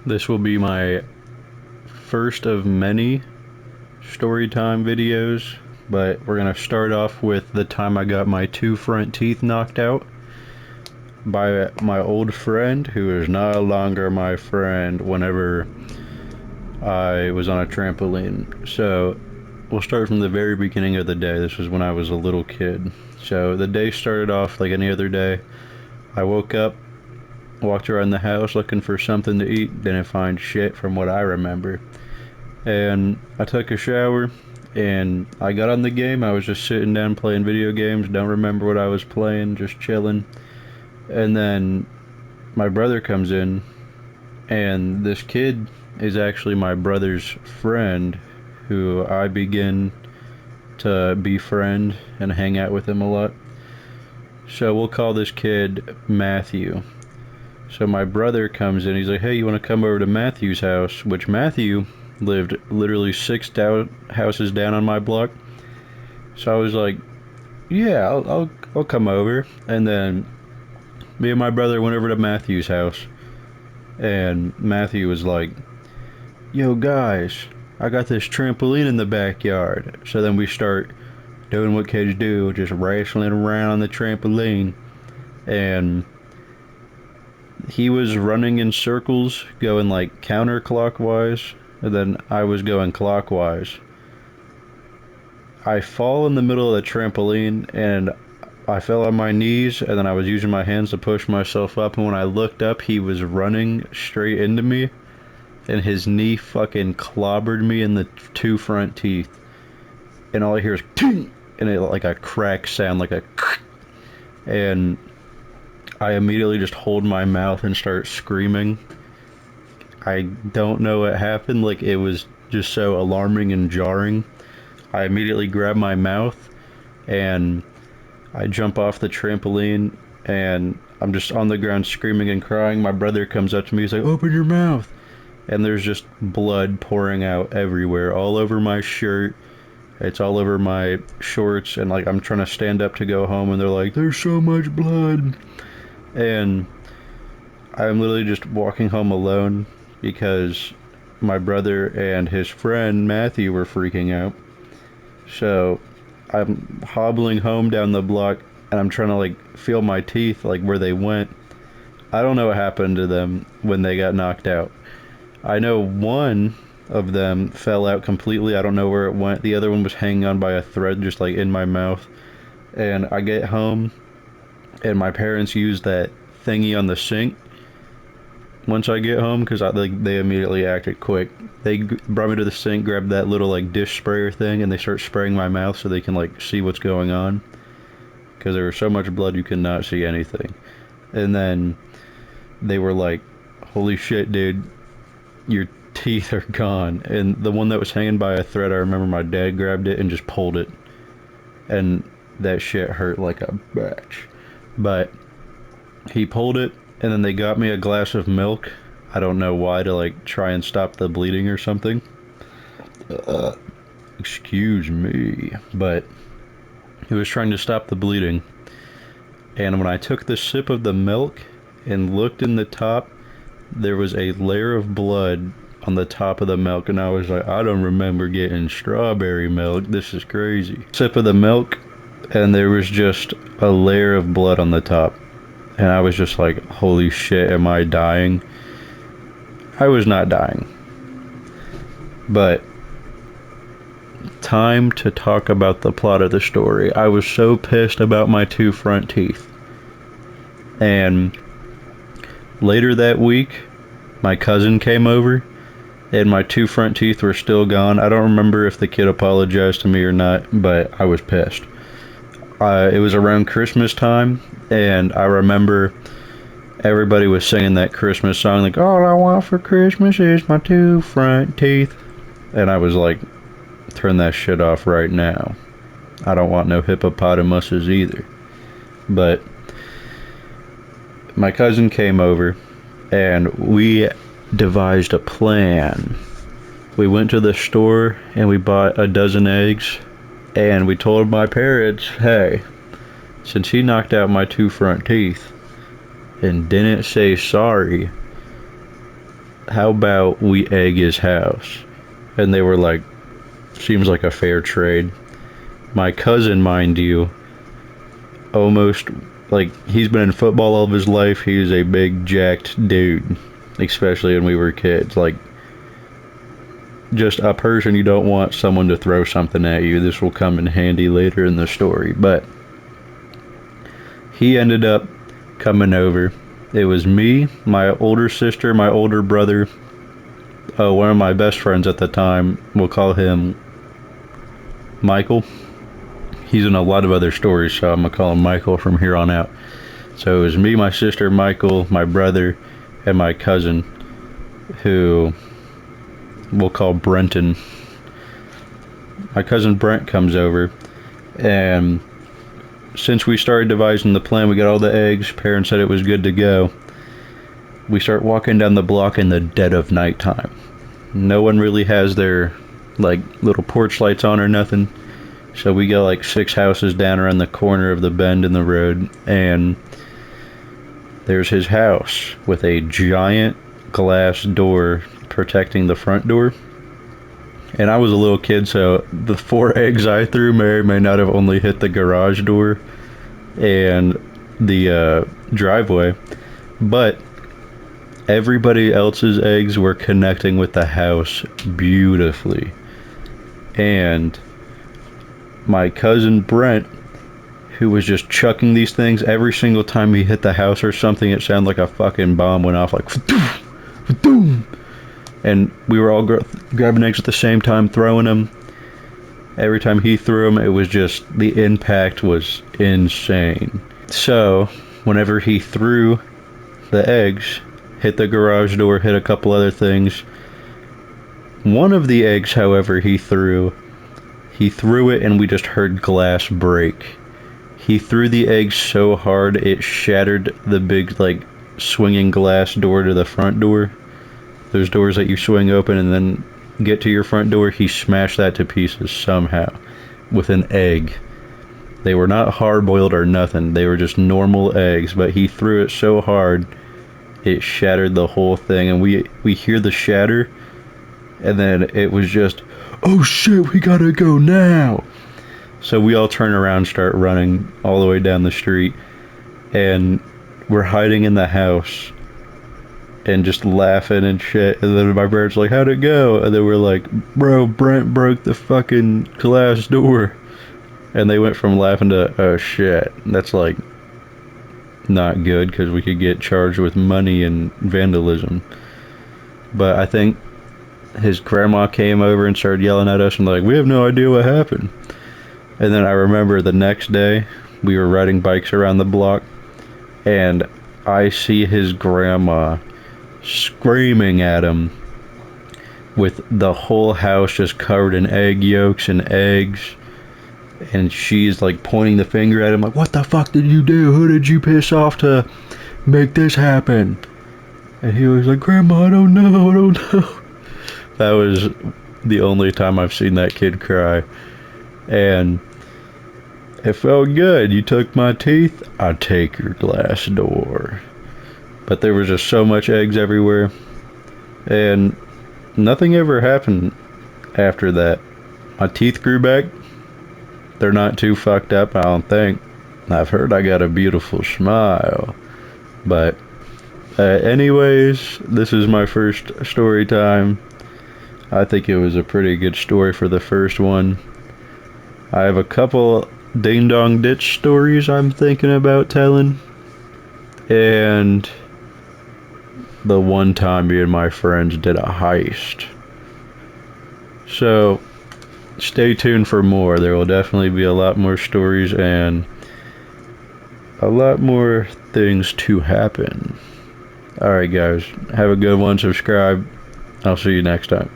This will be my first of many story time videos, but we're going to start off with the time I got my two front teeth knocked out by my old friend, who is no longer my friend, whenever I was on a trampoline. So we'll start from the very beginning of the day. This was when I was a little kid. So the day started off like any other day. I woke up, walked around the house looking for something to eat, didn't find shit from what I remember. And I took a shower and I got on the game. I was just sitting down playing video games. Don't remember what I was playing, just chilling. And then my brother comes in, and this kid is actually my brother's friend, who I begin to befriend and hang out with him a lot. So we'll call this kid Matthew. So my brother comes in, he's like, hey, you want to come over to Matthew's house? Which Matthew lived literally houses down on my block. So I was like, yeah, I'll come over. And then me and my brother went over to Matthew's house. And Matthew was like, yo guys, I got this trampoline in the backyard. So then we start doing what kids do, just wrestling around on the trampoline. And he was running in circles, going like counterclockwise, and then I was going clockwise. I fall in the middle of the trampoline, and I fell on my knees, and then I was using my hands to push myself up, and when I looked up, he was running straight into me, and his knee fucking clobbered me in the two front teeth. And all I hear is and it like a crack sound, like a and I immediately just hold my mouth and start screaming. I don't know what happened, like it was just so alarming and jarring. I immediately grab my mouth and I jump off the trampoline, and I'm just on the ground screaming and crying. My brother comes up to me, he's like, open your mouth. And there's just blood pouring out everywhere, all over my shirt. It's all over my shorts, and like I'm trying to stand up to go home, and they're like, there's so much blood. And I'm literally just walking home alone because my brother and his friend Matthew were freaking out. So I'm hobbling home down the block, and I'm trying to like feel my teeth, like where they went. I don't know what happened to them when they got knocked out. I know one of them fell out completely. I don't know where it went. The other one was hanging on by a thread, just like in my mouth. And I get home, and my parents use that thingy on the sink once I get home, because they immediately acted quick. They brought me to the sink, grabbed that little like dish sprayer thing, and they start spraying my mouth so they can like see what's going on, because there was so much blood you could not see anything. And then they were like, holy shit, dude, your teeth are gone. And the one that was hanging by a thread, I remember my dad grabbed it and just pulled it, and that shit hurt like a bitch. But he pulled it, and then they got me a glass of milk. I don't know why, to like try and stop the bleeding or something. Excuse me. But he was trying to stop the bleeding. And when I took the sip of the milk and looked in the top, there was a layer of blood on the top of the milk, and I was like, I don't remember getting strawberry milk. This is crazy. Sip of the milk, and there was just a layer of blood on the top. And I was just like, holy shit, am I dying? I was not dying. But time to talk about the plot of the story. I was so pissed about my two front teeth. And later that week, my cousin came over, and my two front teeth were still gone. I don't remember if the kid apologized to me or not, but I was pissed. It was around Christmas time, and I remember everybody was singing that Christmas song, like, all I want for Christmas is my two front teeth. And I was like, turn that shit off right now. I don't want no hippopotamuses either. But my cousin came over, and we devised a plan. We went to the store, and we bought a dozen eggs, and we told my parents, hey, since he knocked out my two front teeth and didn't say sorry, how about we egg his house? And they were like, seems like a fair trade. My cousin, mind you, almost, like, he's been in football all of his life. He's a big, jacked dude, especially when we were kids. Like, just a person you don't want someone to throw something at you. This will come in handy later in the story. But he ended up coming over. It was me, my older sister, my older brother, one of my best friends at the time. We'll call him Michael. He's in a lot of other stories, so I'm going to call him Michael from here on out. So it was me, my sister, Michael, my brother, and my cousin, who we'll call Brenton. My cousin Brent comes over, and since we started devising the plan, we got all the eggs, parents said it was good to go. We start walking down the block in the dead of nighttime. No one really has their, like, little porch lights on or nothing. So we go like 6 houses down around the corner of the bend in the road, and there's his house with a giant glass door protecting the front door. And I was a little kid, so the 4 eggs I threw may or may not have only hit the garage door and the driveway, but everybody else's eggs were connecting with the house beautifully. And my cousin Brent, who was just chucking these things, every single time he hit the house or something, it sounded like a fucking bomb went off, like boom. And we were all grabbing eggs at the same time, throwing them. Every time he threw them, it was just, the impact was insane. So whenever he threw the eggs, hit the garage door, hit a couple other things. One of the eggs, however, he threw it and we just heard glass break. He threw the egg so hard it shattered the big, like, swinging glass door to the front door. Those doors that you swing open and then get to your front door. He smashed that to pieces somehow with an egg. They were not hard-boiled or nothing. They were just normal eggs, but he threw it so hard it shattered the whole thing. And we hear the shatter, and then it was just, oh shit, we gotta go now. So we all turn around and start running all the way down the street, and we're hiding in the house and just laughing and shit. And then my parents were like, how'd it go? And then we're like, bro, Brent broke the fucking glass door. And they went from laughing to, oh shit, that's like not good, because we could get charged with money and vandalism. But I think his grandma came over and started yelling at us and like, we have no idea what happened. And then I remember the next day we were riding bikes around the block, and I see his grandma screaming at him with the whole house just covered in egg yolks and eggs, and she's like pointing the finger at him like, what the fuck did you do? Who did you piss off to make this happen? And he was like, Grandma, I don't know. That was the only time I've seen that kid cry. And it felt good. You took my teeth, I'd take your glass door. But there was just so much eggs everywhere, and nothing ever happened after that. My teeth grew back. They're not too fucked up, I don't think. I've heard I got a beautiful smile. But anyways, this is my first story time. I think it was a pretty good story for the first one. I have a couple ding dong ditch stories I'm thinking about telling, and the one time me and my friends did a heist. So stay tuned for more. There will definitely be a lot more stories and a lot more things to happen. Alright guys, have a good one. Subscribe. I'll see you next time.